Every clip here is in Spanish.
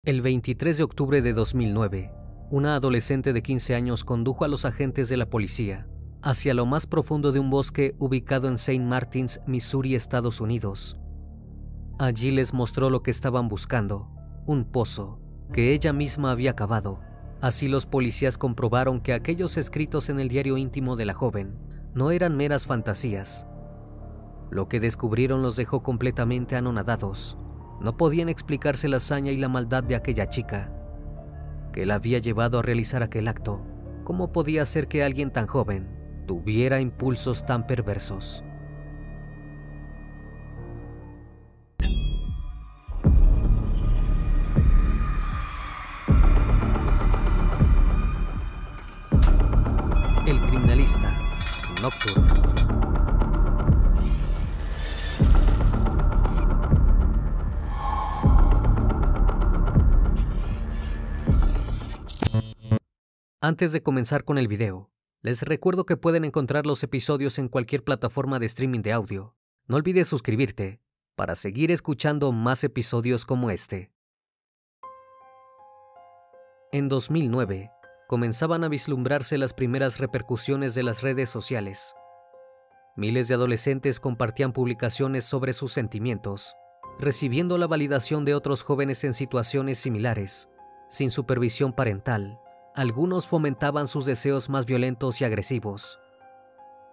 El 23 de octubre de 2009, una adolescente de 15 años condujo a los agentes de la policía hacia lo más profundo de un bosque ubicado en Saint Martins, Missouri, Estados Unidos. Allí les mostró lo que estaban buscando, un pozo que ella misma había cavado. Así los policías comprobaron que aquellos escritos en el diario íntimo de la joven no eran meras fantasías. Lo que descubrieron los dejó completamente anonadados. No podían explicarse la hazaña y la maldad de aquella chica que la había llevado a realizar aquel acto. ¿Cómo podía ser que alguien tan joven tuviera impulsos tan perversos? El criminalista nocturno. Antes de comenzar con el video, les recuerdo que pueden encontrar los episodios en cualquier plataforma de streaming de audio. No olvides suscribirte para seguir escuchando más episodios como este. En 2009, comenzaban a vislumbrarse las primeras repercusiones de las redes sociales. Miles de adolescentes compartían publicaciones sobre sus sentimientos, recibiendo la validación de otros jóvenes en situaciones similares, sin supervisión parental. Algunos fomentaban sus deseos más violentos y agresivos.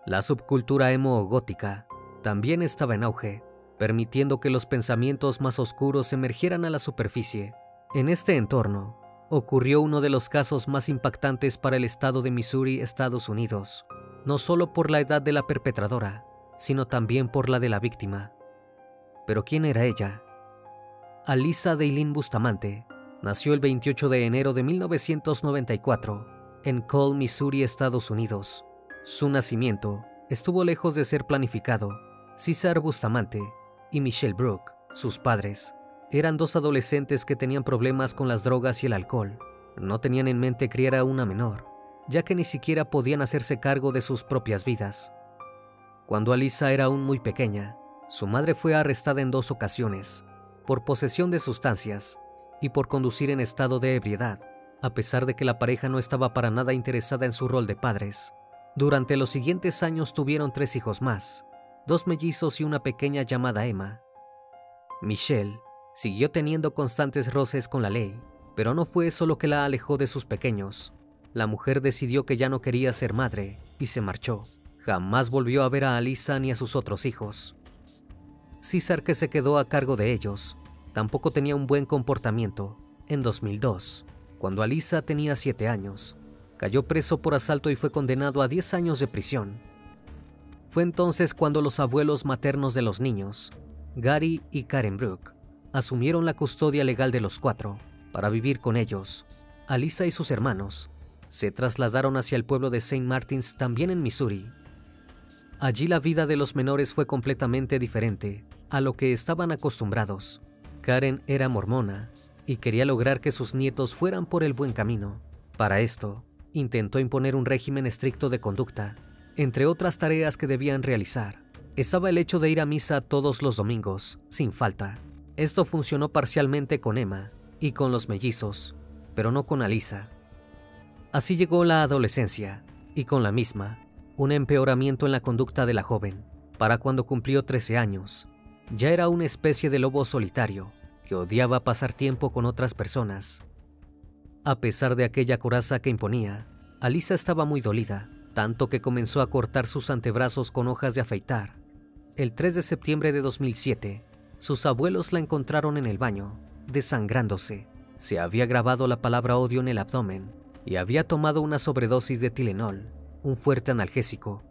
La subcultura emo o gótica también estaba en auge, permitiendo que los pensamientos más oscuros emergieran a la superficie. En este entorno, ocurrió uno de los casos más impactantes para el estado de Missouri, Estados Unidos, no solo por la edad de la perpetradora, sino también por la de la víctima. ¿Pero quién era ella? Alyssa Daylin Bustamante nació el 28 de enero de 1994 en Cole, Missouri, Estados Unidos. Su nacimiento estuvo lejos de ser planificado. César Bustamante y Michelle Brooke, sus padres, eran dos adolescentes que tenían problemas con las drogas y el alcohol. No tenían en mente criar a una menor, ya que ni siquiera podían hacerse cargo de sus propias vidas. Cuando Alyssa era aún muy pequeña, su madre fue arrestada en 2 ocasiones por posesión de sustancias y por conducir en estado de ebriedad, a pesar de que la pareja no estaba para nada interesada en su rol de padres. Durante los siguientes años tuvieron 3 hijos más, 2 mellizos y una pequeña llamada Emma. Michelle siguió teniendo constantes roces con la ley, pero no fue eso lo que la alejó de sus pequeños. La mujer decidió que ya no quería ser madre y se marchó. Jamás volvió a ver a Alyssa ni a sus otros hijos. César, que se quedó a cargo de ellos, tampoco tenía un buen comportamiento. En 2002, cuando Alyssa tenía 7 años, cayó preso por asalto y fue condenado a 10 años de prisión. Fue entonces cuando los abuelos maternos de los niños, Gary y Karen Brooke, asumieron la custodia legal de los 4 para vivir con ellos. Alyssa y sus hermanos se trasladaron hacia el pueblo de Saint Martins, también en Missouri. Allí la vida de los menores fue completamente diferente a lo que estaban acostumbrados. Karen era mormona y quería lograr que sus nietos fueran por el buen camino. Para esto, intentó imponer un régimen estricto de conducta. Entre otras tareas que debían realizar, estaba el hecho de ir a misa todos los domingos, sin falta. Esto funcionó parcialmente con Emma y con los mellizos, pero no con Alyssa. Así llegó la adolescencia, y con la misma, un empeoramiento en la conducta de la joven. Para cuando cumplió 13 años, ya era una especie de lobo solitario que odiaba pasar tiempo con otras personas. A pesar de aquella coraza que imponía, Alyssa estaba muy dolida, tanto que comenzó a cortar sus antebrazos con hojas de afeitar. El 3 de septiembre de 2007, sus abuelos la encontraron en el baño, desangrándose. Se había grabado la palabra odio en el abdomen y había tomado una sobredosis de Tylenol, un fuerte analgésico.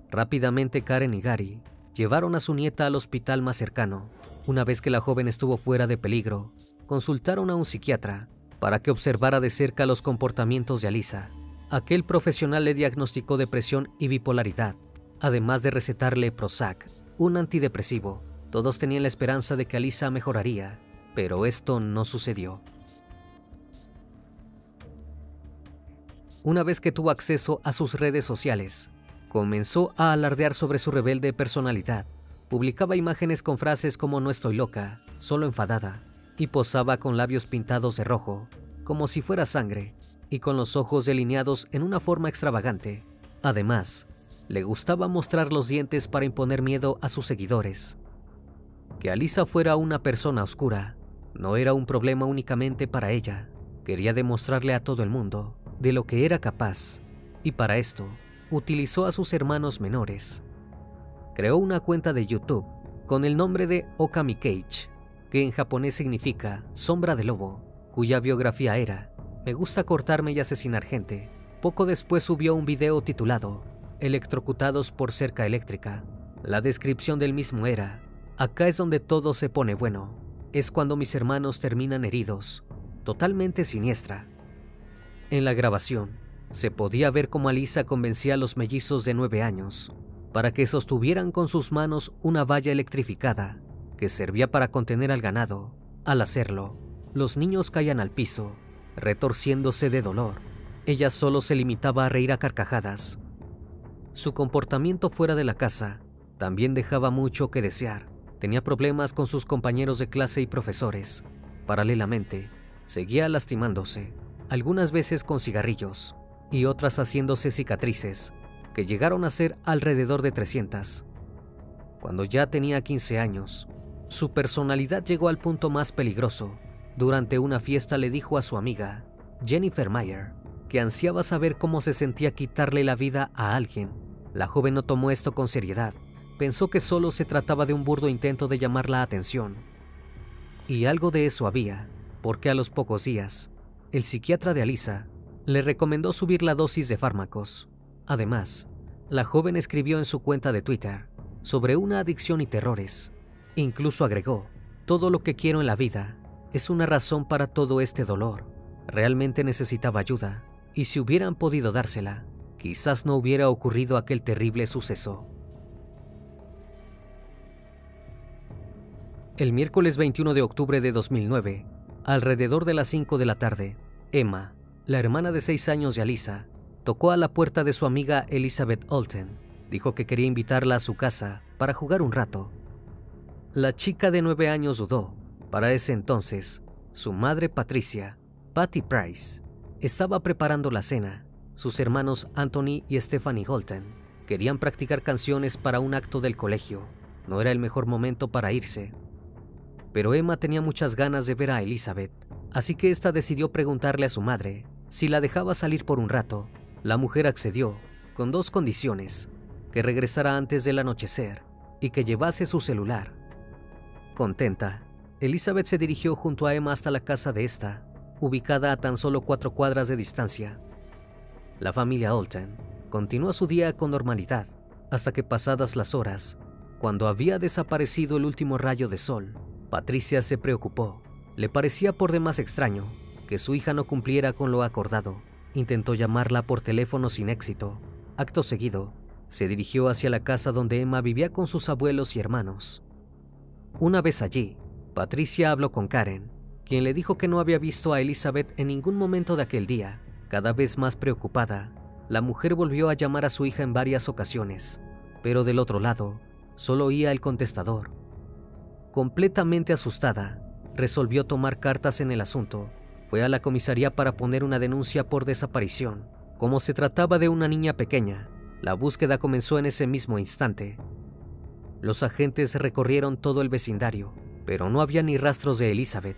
Rápidamente Karen y Gary llevaron a su nieta al hospital más cercano. Una vez que la joven estuvo fuera de peligro, consultaron a un psiquiatra para que observara de cerca los comportamientos de Alyssa. Aquel profesional le diagnosticó depresión y bipolaridad, además de recetarle Prozac, un antidepresivo. Todos tenían la esperanza de que Alyssa mejoraría, pero esto no sucedió. Una vez que tuvo acceso a sus redes sociales, comenzó a alardear sobre su rebelde personalidad. Publicaba imágenes con frases como "no estoy loca, solo enfadada", y posaba con labios pintados de rojo, como si fuera sangre, y con los ojos delineados en una forma extravagante. Además, le gustaba mostrar los dientes para imponer miedo a sus seguidores. Que Alyssa fuera una persona oscura no era un problema únicamente para ella. Quería demostrarle a todo el mundo de lo que era capaz, y para esto utilizó a sus hermanos menores. Creó una cuenta de YouTube con el nombre de Okami Cage, que en japonés significa sombra de lobo, cuya biografía era: me gusta cortarme y asesinar gente. Poco después subió un video titulado Electrocutados por cerca eléctrica. La descripción del mismo era: acá es donde todo se pone bueno, es cuando mis hermanos terminan heridos, totalmente siniestra. En la grabación se podía ver cómo Alyssa convencía a los mellizos de 9 años para que sostuvieran con sus manos una valla electrificada que servía para contener al ganado. Al hacerlo, los niños caían al piso, retorciéndose de dolor. Ella solo se limitaba a reír a carcajadas. Su comportamiento fuera de la casa también dejaba mucho que desear. Tenía problemas con sus compañeros de clase y profesores. Paralelamente, seguía lastimándose, algunas veces con cigarrillos y otras haciéndose cicatrices, que llegaron a ser alrededor de 300. Cuando ya tenía 15 años, su personalidad llegó al punto más peligroso. Durante una fiesta le dijo a su amiga, Jennifer Meyer, que ansiaba saber cómo se sentía quitarle la vida a alguien. La joven no tomó esto con seriedad. Pensó que solo se trataba de un burdo intento de llamar la atención. Y algo de eso había, porque a los pocos días, el psiquiatra de Alyssa le recomendó subir la dosis de fármacos. Además, la joven escribió en su cuenta de Twitter sobre una adicción y terrores. Incluso agregó: todo lo que quiero en la vida es una razón para todo este dolor. Realmente necesitaba ayuda, y si hubieran podido dársela, quizás no hubiera ocurrido aquel terrible suceso. El miércoles 21 de octubre de 2009, alrededor de las 5 de la tarde, Emma, la hermana de 6 años de Alyssa, tocó a la puerta de su amiga Elizabeth Olten. Dijo que quería invitarla a su casa para jugar un rato. La chica de 9 años dudó. Para ese entonces, su madre Patricia, Patty Price, estaba preparando la cena. Sus hermanos Anthony y Stephanie Holten querían practicar canciones para un acto del colegio. No era el mejor momento para irse. Pero Emma tenía muchas ganas de ver a Elizabeth, así que esta decidió preguntarle a su madre si la dejaba salir por un rato. La mujer accedió, con 2 condiciones: que regresara antes del anochecer y que llevase su celular. Contenta, Elizabeth se dirigió junto a Emma hasta la casa de esta, ubicada a tan solo 4 cuadras de distancia. La familia Olten continuó su día con normalidad, hasta que pasadas las horas, cuando había desaparecido el último rayo de sol, Patricia se preocupó. Le parecía por demás extraño que su hija no cumpliera con lo acordado. Intentó llamarla por teléfono sin éxito. Acto seguido, se dirigió hacia la casa donde Emma vivía con sus abuelos y hermanos. Una vez allí, Patricia habló con Karen, quien le dijo que no había visto a Elizabeth en ningún momento de aquel día. Cada vez más preocupada, la mujer volvió a llamar a su hija en varias ocasiones, pero del otro lado, solo oía el contestador. Completamente asustada, resolvió tomar cartas en el asunto. Fue a la comisaría para poner una denuncia por desaparición. Como se trataba de una niña pequeña, la búsqueda comenzó en ese mismo instante. Los agentes recorrieron todo el vecindario, pero no había ni rastros de Elizabeth.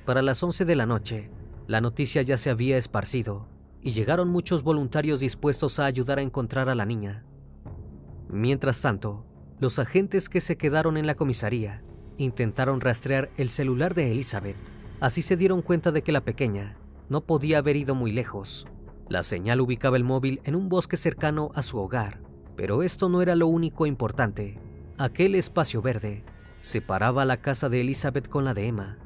Para las 11 de la noche, la noticia ya se había esparcido y llegaron muchos voluntarios dispuestos a ayudar a encontrar a la niña. Mientras tanto, los agentes que se quedaron en la comisaría intentaron rastrear el celular de Elizabeth. Así se dieron cuenta de que la pequeña no podía haber ido muy lejos. La señal ubicaba el móvil en un bosque cercano a su hogar, pero esto no era lo único importante. Aquel espacio verde separaba la casa de Elizabeth con la de Emma.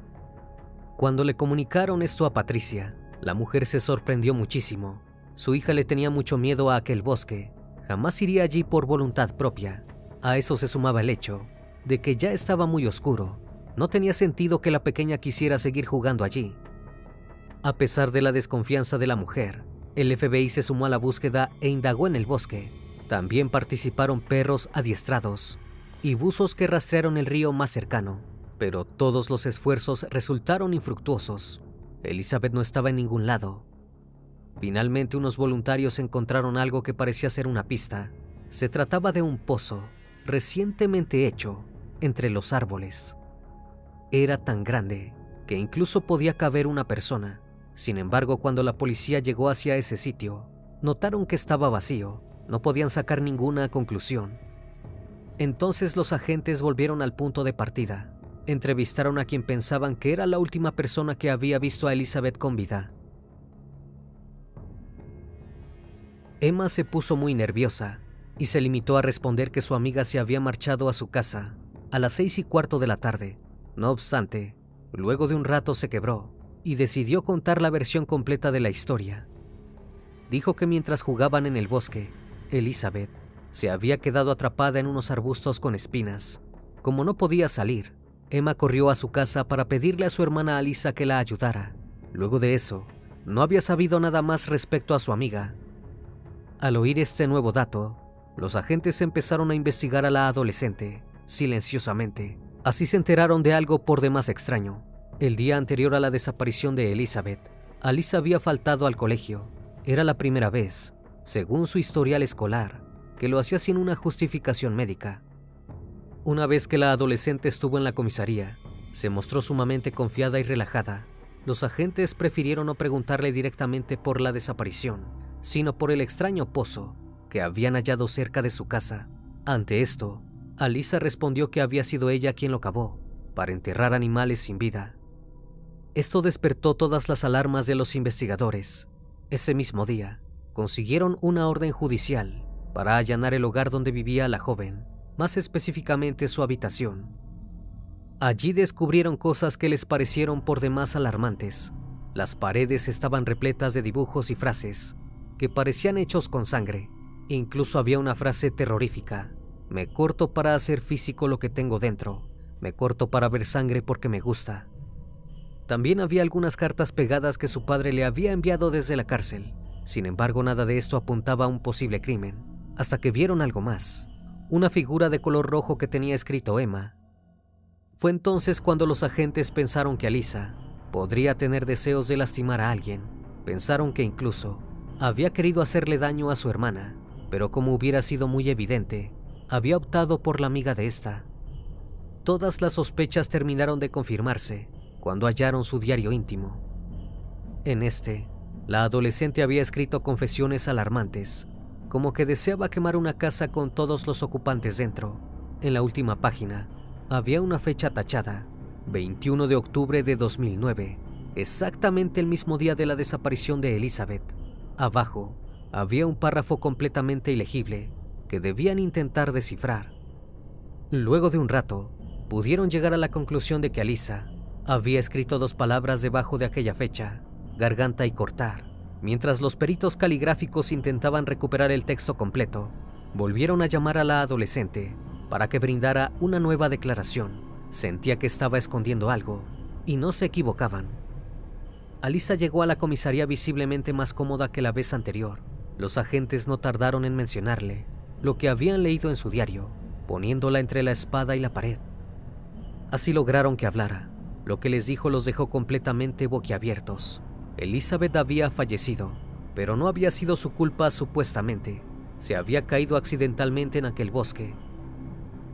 Cuando le comunicaron esto a Patricia, la mujer se sorprendió muchísimo. Su hija le tenía mucho miedo a aquel bosque. Jamás iría allí por voluntad propia. A eso se sumaba el hecho de que ya estaba muy oscuro. No tenía sentido que la pequeña quisiera seguir jugando allí. A pesar de la desconfianza de la mujer, el FBI se sumó a la búsqueda e indagó en el bosque. También participaron perros adiestrados y buzos que rastrearon el río más cercano. Pero todos los esfuerzos resultaron infructuosos. Elizabeth no estaba en ningún lado. Finalmente, unos voluntarios encontraron algo que parecía ser una pista. Se trataba de un pozo recientemente hecho entre los árboles. Era tan grande que incluso podía caber una persona. Sin embargo, cuando la policía llegó hacia ese sitio, notaron que estaba vacío. No podían sacar ninguna conclusión. Entonces los agentes volvieron al punto de partida. Entrevistaron a quien pensaban que era la última persona que había visto a Elizabeth con vida. Emma se puso muy nerviosa y se limitó a responder que su amiga se había marchado a su casa a las 6:15 de la tarde. No obstante, luego de un rato se quebró y decidió contar la versión completa de la historia. Dijo que mientras jugaban en el bosque, Elizabeth se había quedado atrapada en unos arbustos con espinas. Como no podía salir, Emma corrió a su casa para pedirle a su hermana Alyssa que la ayudara. Luego de eso, no había sabido nada más respecto a su amiga. Al oír este nuevo dato, los agentes empezaron a investigar a la adolescente, silenciosamente. Así se enteraron de algo por demás extraño. El día anterior a la desaparición de Elizabeth, Alyssa había faltado al colegio. Era la primera vez, según su historial escolar, que lo hacía sin una justificación médica. Una vez que la adolescente estuvo en la comisaría, se mostró sumamente confiada y relajada. Los agentes prefirieron no preguntarle directamente por la desaparición, sino por el extraño pozo que habían hallado cerca de su casa. Ante esto, Alyssa respondió que había sido ella quien lo cavó, para enterrar animales sin vida. Esto despertó todas las alarmas de los investigadores. Ese mismo día, consiguieron una orden judicial para allanar el hogar donde vivía la joven, más específicamente su habitación. Allí descubrieron cosas que les parecieron por demás alarmantes. Las paredes estaban repletas de dibujos y frases que parecían hechos con sangre. Incluso había una frase terrorífica: me corto para hacer físico lo que tengo dentro, me corto para ver sangre porque me gusta. También había algunas cartas pegadas que su padre le había enviado desde la cárcel. Sin embargo, nada de esto apuntaba a un posible crimen, hasta que vieron algo más: una figura de color rojo que tenía escrito Emma. Fue entonces cuando los agentes pensaron que Alyssa podría tener deseos de lastimar a alguien. Pensaron que incluso había querido hacerle daño a su hermana, pero como hubiera sido muy evidente, había optado por la amiga de esta. Todas las sospechas terminaron de confirmarse cuando hallaron su diario íntimo. En este, la adolescente había escrito confesiones alarmantes, como que deseaba quemar una casa con todos los ocupantes dentro. En la última página, había una fecha tachada: 21 de octubre de 2009, exactamente el mismo día de la desaparición de Elizabeth. Abajo, había un párrafo completamente ilegible que debían intentar descifrar. Luego de un rato, pudieron llegar a la conclusión de que Alyssa había escrito 2 palabras debajo de aquella fecha: garganta y cortar. Mientras los peritos caligráficos intentaban recuperar el texto completo, volvieron a llamar a la adolescente para que brindara una nueva declaración. Sentía que estaba escondiendo algo, y no se equivocaban. Alyssa llegó a la comisaría visiblemente más cómoda que la vez anterior. Los agentes no tardaron en mencionarle lo que habían leído en su diario, poniéndola entre la espada y la pared. Así lograron que hablara. Lo que les dijo los dejó completamente boquiabiertos. Elizabeth había fallecido, pero no había sido su culpa supuestamente. Se había caído accidentalmente en aquel bosque.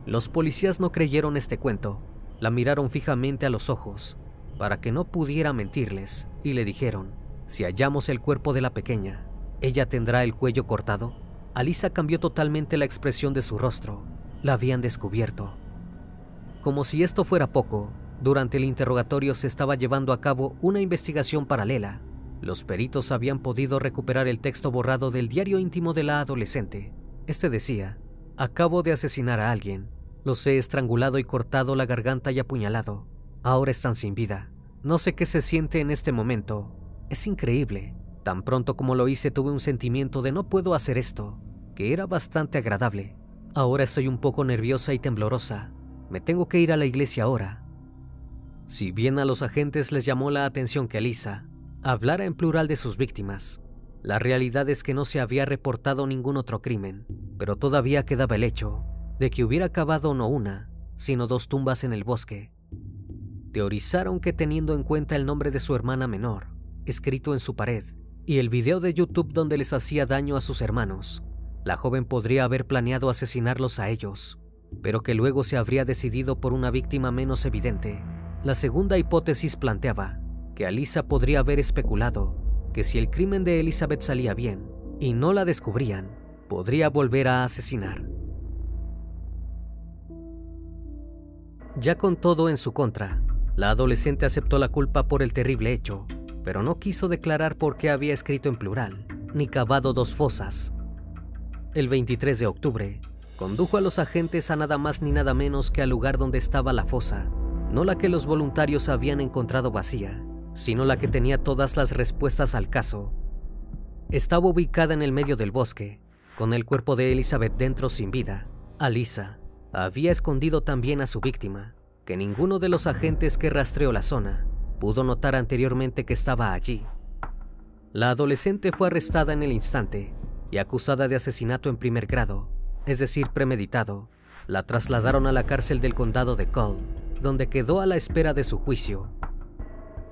Los policías no creyeron este cuento. La miraron fijamente a los ojos para que no pudiera mentirles y le dijeron: si hallamos el cuerpo de la pequeña, ¿ella tendrá el cuello cortado? Alyssa cambió totalmente la expresión de su rostro. La habían descubierto. Como si esto fuera poco, durante el interrogatorio se estaba llevando a cabo una investigación paralela. Los peritos habían podido recuperar el texto borrado del diario íntimo de la adolescente. Este decía: acabo de asesinar a alguien. Los he estrangulado y cortado la garganta y apuñalado. Ahora están sin vida. No sé qué se siente en este momento. Es increíble. Tan pronto como lo hice tuve un sentimiento de no puedo hacer esto, que era bastante agradable. Ahora estoy un poco nerviosa y temblorosa. Me tengo que ir a la iglesia ahora. Si bien a los agentes les llamó la atención que Alyssa hablara en plural de sus víctimas, la realidad es que no se había reportado ningún otro crimen, pero todavía quedaba el hecho de que hubiera cavado no una, sino 2 tumbas en el bosque. teorizaron que teniendo en cuenta el nombre de su hermana menor, escrito en su pared, y el video de YouTube donde les hacía daño a sus hermanos, la joven podría haber planeado asesinarlos a ellos, pero que luego se habría decidido por una víctima menos evidente. La segunda hipótesis planteaba que Alyssa podría haber especulado que si el crimen de Elizabeth salía bien y no la descubrían, podría volver a asesinar. Ya con todo en su contra, la adolescente aceptó la culpa por el terrible hecho, pero no quiso declarar por qué había escrito en plural, ni cavado 2 fosas. El 23 de octubre, condujo a los agentes a nada más ni nada menos que al lugar donde estaba la fosa, no la que los voluntarios habían encontrado vacía, sino la que tenía todas las respuestas al caso. Estaba ubicada en el medio del bosque, con el cuerpo de Elizabeth dentro sin vida. Alyssa había escondido también a su víctima, que ninguno de los agentes que rastreó la zona pudo notar anteriormente que estaba allí. La adolescente fue arrestada en el instante y acusada de asesinato en primer grado, es decir, premeditado. La trasladaron a la cárcel del condado de Cole, donde quedó a la espera de su juicio.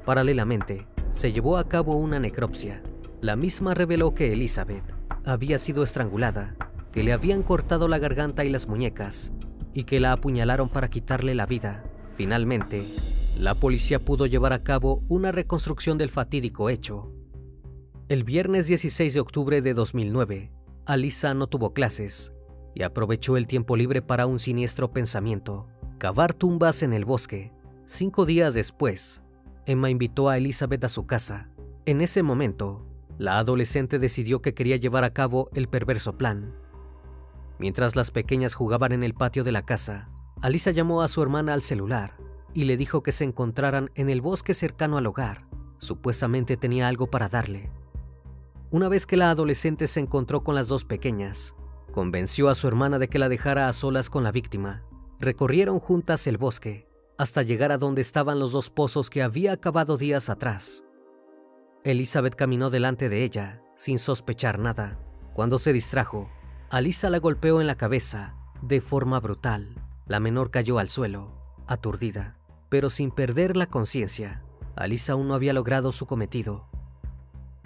Paralelamente, se llevó a cabo una necropsia. La misma reveló que Elizabeth había sido estrangulada, que le habían cortado la garganta y las muñecas, y que la apuñalaron para quitarle la vida. Finalmente, la policía pudo llevar a cabo una reconstrucción del fatídico hecho. El viernes 16 de octubre de 2009, Alyssa no tuvo clases y aprovechó el tiempo libre para un siniestro pensamiento: cavar tumbas en el bosque. 5 días después, Emma invitó a Elizabeth a su casa. En ese momento, la adolescente decidió que quería llevar a cabo el perverso plan. Mientras las pequeñas jugaban en el patio de la casa, Alyssa llamó a su hermana al celular y le dijo que se encontraran en el bosque cercano al hogar. Supuestamente tenía algo para darle. Una vez que la adolescente se encontró con las 2 pequeñas, convenció a su hermana de que la dejara a solas con la víctima. Recorrieron juntas el bosque hasta llegar a donde estaban los 2 pozos que había cavado días atrás. Elizabeth caminó delante de ella, sin sospechar nada. Cuando se distrajo, Alyssa la golpeó en la cabeza de forma brutal. La menor cayó al suelo, aturdida, pero sin perder la conciencia. Alyssa aún no había logrado su cometido.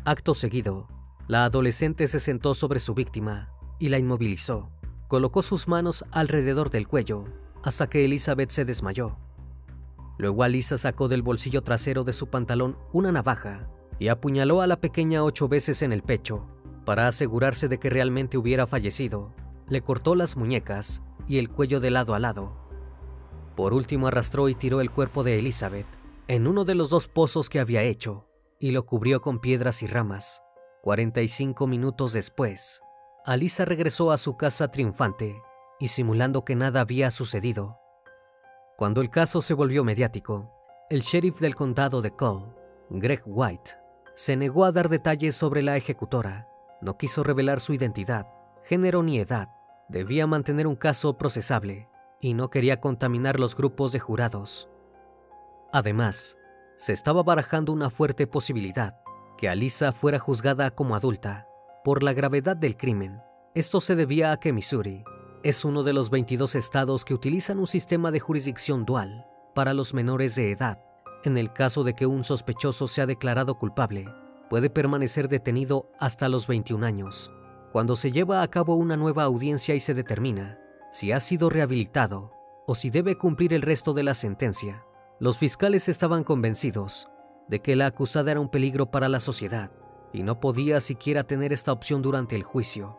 Acto seguido, la adolescente se sentó sobre su víctima y la inmovilizó. Colocó sus manos alrededor del cuello hasta que Elizabeth se desmayó. Luego Alyssa sacó del bolsillo trasero de su pantalón una navaja y apuñaló a la pequeña 8 veces en el pecho. Para asegurarse de que realmente hubiera fallecido, le cortó las muñecas y el cuello de lado a lado. Por último, arrastró y tiró el cuerpo de Elizabeth en uno de los 2 pozos que había hecho y lo cubrió con piedras y ramas. 45 minutos después, Alyssa regresó a su casa triunfante y simulando que nada había sucedido. Cuando el caso se volvió mediático, el sheriff del condado de Cole, Greg White, se negó a dar detalles sobre la ejecutora. No quiso revelar su identidad, género ni edad. Debía mantener un caso procesable y no quería contaminar los grupos de jurados. Además, se estaba barajando una fuerte posibilidad: que Alyssa fuera juzgada como adulta. Por la gravedad del crimen, esto se debía a que Missouri es uno de los 22 estados que utilizan un sistema de jurisdicción dual para los menores de edad. En el caso de que un sospechoso sea declarado culpable, puede permanecer detenido hasta los 21 años. Cuando se lleva a cabo una nueva audiencia y se determina si ha sido rehabilitado o si debe cumplir el resto de la sentencia, los fiscales estaban convencidos de que la acusada era un peligro para la sociedad y no podía siquiera tener esta opción durante el juicio.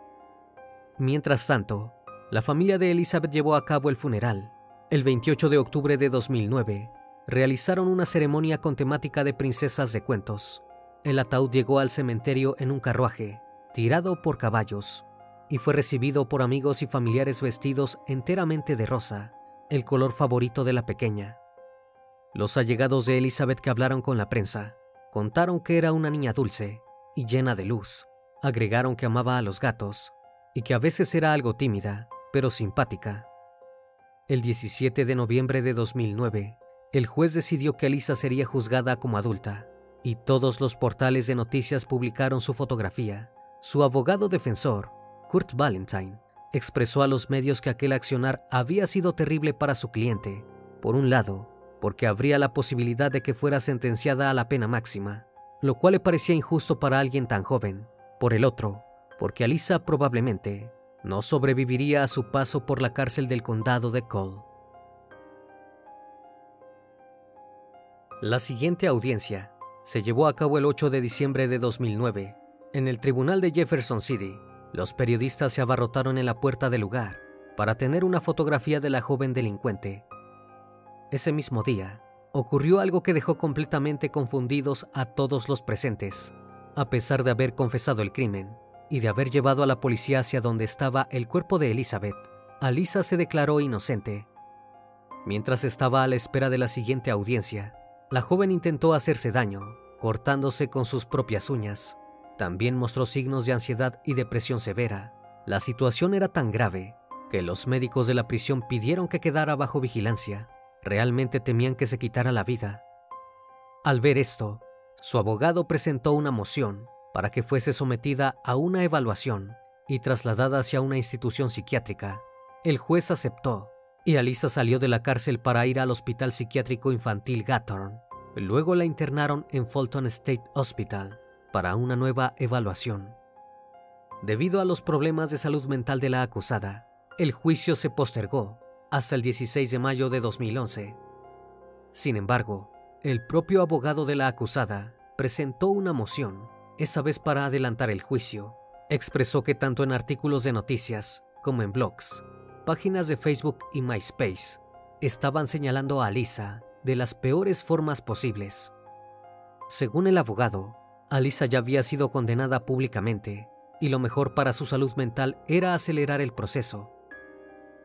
Mientras tanto, la familia de Elizabeth llevó a cabo el funeral. El 28 de octubre de 2009, realizaron una ceremonia con temática de princesas de cuentos. El ataúd llegó al cementerio en un carruaje, tirado por caballos, y fue recibido por amigos y familiares vestidos enteramente de rosa, el color favorito de la pequeña. Los allegados de Elizabeth que hablaron con la prensa contaron que era una niña dulce y llena de luz. Agregaron que amaba a los gatos y que a veces era algo tímida, pero simpática. El 17 de noviembre de 2009, el juez decidió que Alyssa sería juzgada como adulta, y todos los portales de noticias publicaron su fotografía. Su abogado defensor, Kurt Valentine, expresó a los medios que aquel accionar había sido terrible para su cliente. Por un lado, porque habría la posibilidad de que fuera sentenciada a la pena máxima, lo cual le parecía injusto para alguien tan joven. Por el otro, porque Alyssa probablemente no sobreviviría a su paso por la cárcel del condado de Cole. La siguiente audiencia se llevó a cabo el 8 de diciembre de 2009. En el tribunal de Jefferson City, los periodistas se abarrotaron en la puerta del lugar para tener una fotografía de la joven delincuente. Ese mismo día, ocurrió algo que dejó completamente confundidos a todos los presentes. A pesar de haber confesado el crimen y de haber llevado a la policía hacia donde estaba el cuerpo de Elizabeth, Alyssa se declaró inocente. Mientras estaba a la espera de la siguiente audiencia, la joven intentó hacerse daño, cortándose con sus propias uñas. También mostró signos de ansiedad y depresión severa. La situación era tan grave que los médicos de la prisión pidieron que quedara bajo vigilancia. Realmente temían que se quitara la vida. Al ver esto, su abogado presentó una moción para que fuese sometida a una evaluación y trasladada hacia una institución psiquiátrica. El juez aceptó y Alyssa salió de la cárcel para ir al Hospital Psiquiátrico Infantil Gathorne. Luego la internaron en Fulton State Hospital para una nueva evaluación. Debido a los problemas de salud mental de la acusada, el juicio se postergó hasta el 16 de mayo de 2011. Sin embargo, el propio abogado de la acusada presentó una moción, esa vez para adelantar el juicio. Expresó que tanto en artículos de noticias como en blogs, páginas de Facebook y MySpace, estaban señalando a Alyssa de las peores formas posibles. Según el abogado, Alyssa ya había sido condenada públicamente y lo mejor para su salud mental era acelerar el proceso.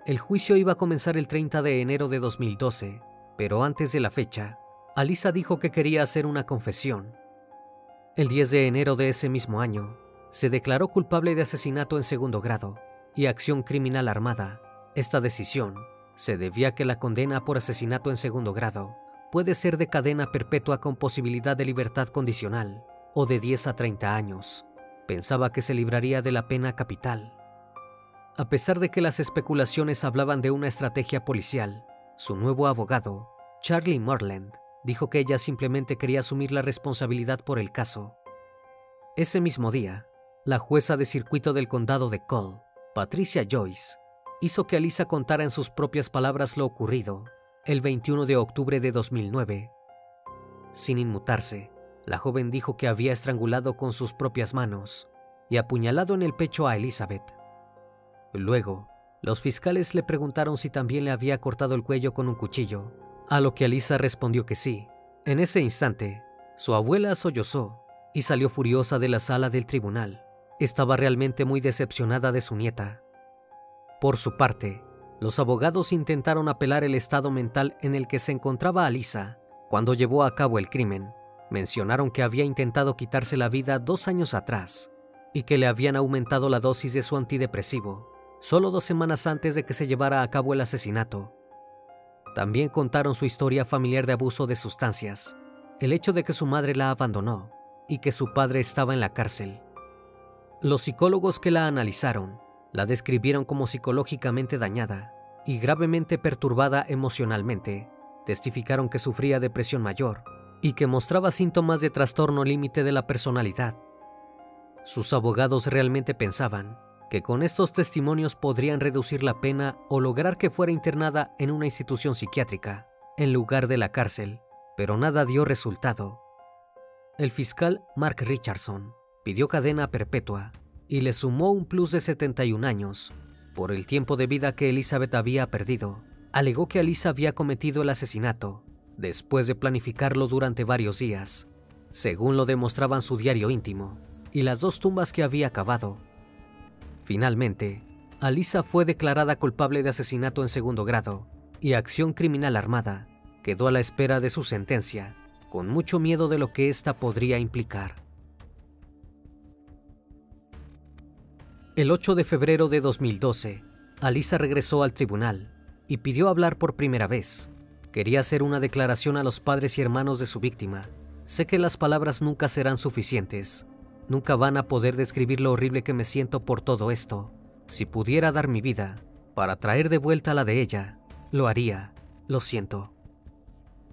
El juicio iba a comenzar el 30 de enero de 2012, pero antes de la fecha, Alyssa dijo que quería hacer una confesión. El 10 de enero de ese mismo año, se declaró culpable de asesinato en segundo grado y acción criminal armada. Esta decisión se debía a que la condena por asesinato en segundo grado puede ser de cadena perpetua con posibilidad de libertad condicional o de 10 a 30 años. Pensaba que se libraría de la pena capital. A pesar de que las especulaciones hablaban de una estrategia policial, su nuevo abogado, Charlie Moreland, dijo que ella simplemente quería asumir la responsabilidad por el caso. Ese mismo día, la jueza de circuito del condado de Cole, Patricia Joyce, hizo que Alyssa contara en sus propias palabras lo ocurrido el 21 de octubre de 2009. Sin inmutarse, la joven dijo que había estrangulado con sus propias manos y apuñalado en el pecho a Elizabeth. Luego, los fiscales le preguntaron si también le había cortado el cuello con un cuchillo, a lo que Alyssa respondió que sí. En ese instante, su abuela sollozó y salió furiosa de la sala del tribunal. Estaba realmente muy decepcionada de su nieta. Por su parte, los abogados intentaron apelar el estado mental en el que se encontraba Alyssa cuando llevó a cabo el crimen. Mencionaron que había intentado quitarse la vida 2 años atrás y que le habían aumentado la dosis de su antidepresivo solo 2 semanas antes de que se llevara a cabo el asesinato. También contaron su historia familiar de abuso de sustancias, el hecho de que su madre la abandonó y que su padre estaba en la cárcel. Los psicólogos que la analizaron la describieron como psicológicamente dañada y gravemente perturbada emocionalmente. Testificaron que sufría depresión mayor y que mostraba síntomas de trastorno límite de la personalidad. Sus abogados realmente pensaban que con estos testimonios podrían reducir la pena o lograr que fuera internada en una institución psiquiátrica, en lugar de la cárcel, pero nada dio resultado. El fiscal Mark Richardson pidió cadena perpetua y le sumó un plus de 71 años por el tiempo de vida que Elizabeth había perdido. Alegó que Alyssa había cometido el asesinato después de planificarlo durante varios días, según lo demostraban su diario íntimo y las 2 tumbas que había cavado. Finalmente, Alyssa fue declarada culpable de asesinato en segundo grado y acción criminal armada. Quedó a la espera de su sentencia, con mucho miedo de lo que ésta podría implicar. El 8 de febrero de 2012, Alyssa regresó al tribunal y pidió hablar por primera vez. Quería hacer una declaración a los padres y hermanos de su víctima. Sé que las palabras nunca serán suficientes. Nunca van a poder describir lo horrible que me siento por todo esto. Si pudiera dar mi vida para traer de vuelta la de ella, lo haría. Lo siento.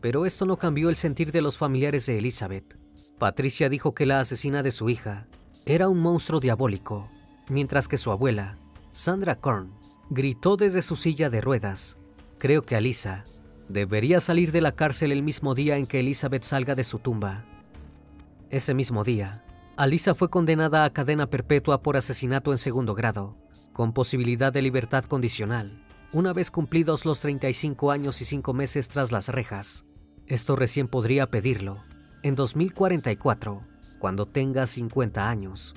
Pero esto no cambió el sentir de los familiares de Elizabeth. Patricia dijo que la asesina de su hija era un monstruo diabólico, mientras que su abuela, Sandra Korn, gritó desde su silla de ruedas: «Creo que Alyssa debería salir de la cárcel el mismo día en que Elizabeth salga de su tumba». Ese mismo día, Alyssa fue condenada a cadena perpetua por asesinato en segundo grado, con posibilidad de libertad condicional, una vez cumplidos los 35 años y 5 meses tras las rejas. Esto recién podría pedirlo en 2044, cuando tenga 50 años.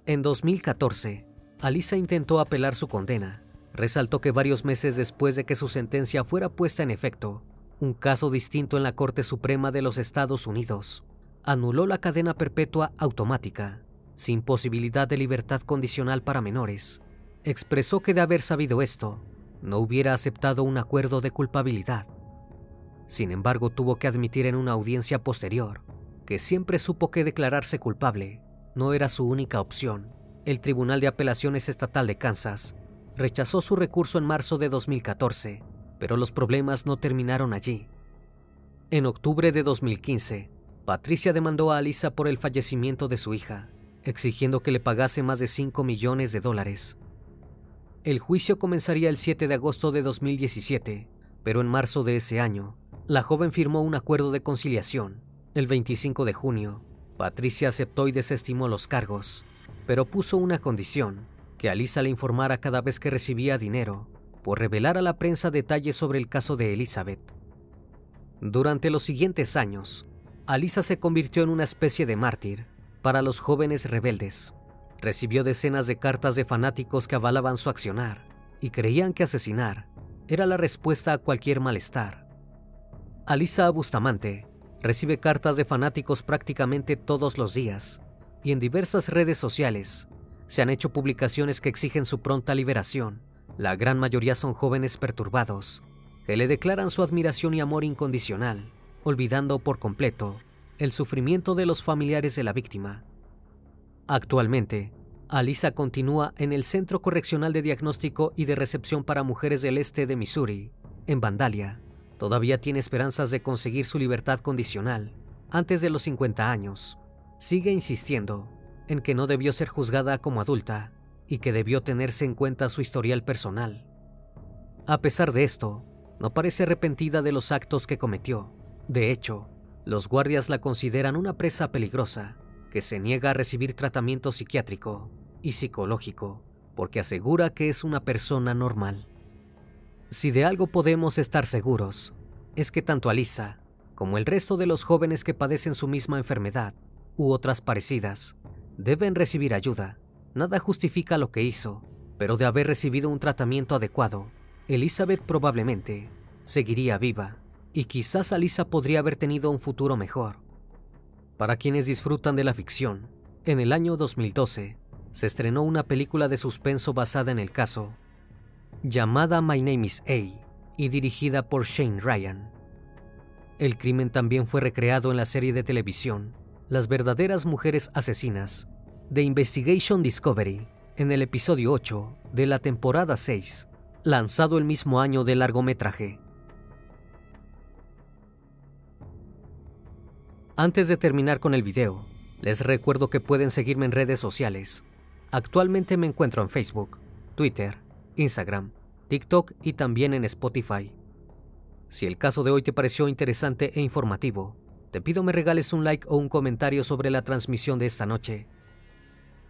En 2014, Alyssa intentó apelar su condena. Resaltó que varios meses después de que su sentencia fuera puesta en efecto, un caso distinto en la Corte Suprema de los Estados Unidos anuló la cadena perpetua automática, sin posibilidad de libertad condicional para menores. Expresó que de haber sabido esto, no hubiera aceptado un acuerdo de culpabilidad. Sin embargo, tuvo que admitir en una audiencia posterior que siempre supo que declararse culpable no era su única opción. El Tribunal de Apelaciones Estatal de Kansas rechazó su recurso en marzo de 2014, pero los problemas no terminaron allí. En octubre de 2015, Patricia demandó a Alyssa por el fallecimiento de su hija, exigiendo que le pagase más de $5 millones. El juicio comenzaría el 7 de agosto de 2017, pero en marzo de ese año, la joven firmó un acuerdo de conciliación. El 25 de junio, Patricia aceptó y desestimó los cargos, pero puso una condición: que Alyssa le informara cada vez que recibía dinero por revelar a la prensa detalles sobre el caso de Elizabeth. Durante los siguientes años, Alyssa se convirtió en una especie de mártir para los jóvenes rebeldes. Recibió decenas de cartas de fanáticos que avalaban su accionar y creían que asesinar era la respuesta a cualquier malestar. Alyssa Bustamante recibe cartas de fanáticos prácticamente todos los días, y en diversas redes sociales se han hecho publicaciones que exigen su pronta liberación. La gran mayoría son jóvenes perturbados, que le declaran su admiración y amor incondicional, olvidando por completo el sufrimiento de los familiares de la víctima. Actualmente, Alyssa continúa en el Centro Correccional de Diagnóstico y de Recepción para Mujeres del Este de Missouri, en Vandalia. Todavía tiene esperanzas de conseguir su libertad condicional antes de los 50 años. Sigue insistiendo en que no debió ser juzgada como adulta y que debió tenerse en cuenta su historial personal. A pesar de esto, no parece arrepentida de los actos que cometió. De hecho, los guardias la consideran una presa peligrosa que se niega a recibir tratamiento psiquiátrico y psicológico porque asegura que es una persona normal. Si de algo podemos estar seguros, es que tanto Alyssa como el resto de los jóvenes que padecen su misma enfermedad u otras parecidas deben recibir ayuda. Nada justifica lo que hizo, pero de haber recibido un tratamiento adecuado, Elizabeth probablemente seguiría viva y quizás Alyssa podría haber tenido un futuro mejor. Para quienes disfrutan de la ficción, en el año 2012 se estrenó una película de suspenso basada en el caso, llamada My Name is A, y dirigida por Shane Ryan. El crimen también fue recreado en la serie de televisión Las verdaderas mujeres asesinas, de Investigation Discovery, en el episodio 8 de la temporada 6, lanzado el mismo año del largometraje. Antes de terminar con el video, les recuerdo que pueden seguirme en redes sociales. Actualmente me encuentro en Facebook, Twitter, Instagram, TikTok y también en Spotify. Si el caso de hoy te pareció interesante e informativo, te pido me regales un like o un comentario sobre la transmisión de esta noche.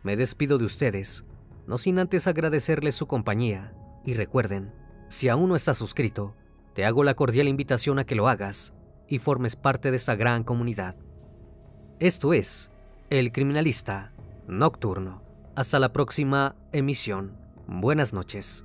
Me despido de ustedes, no sin antes agradecerles su compañía, y recuerden, si aún no estás suscrito, te hago la cordial invitación a que lo hagas y formes parte de esta gran comunidad. Esto es El Criminalista Nocturno. Hasta la próxima emisión. Buenas noches.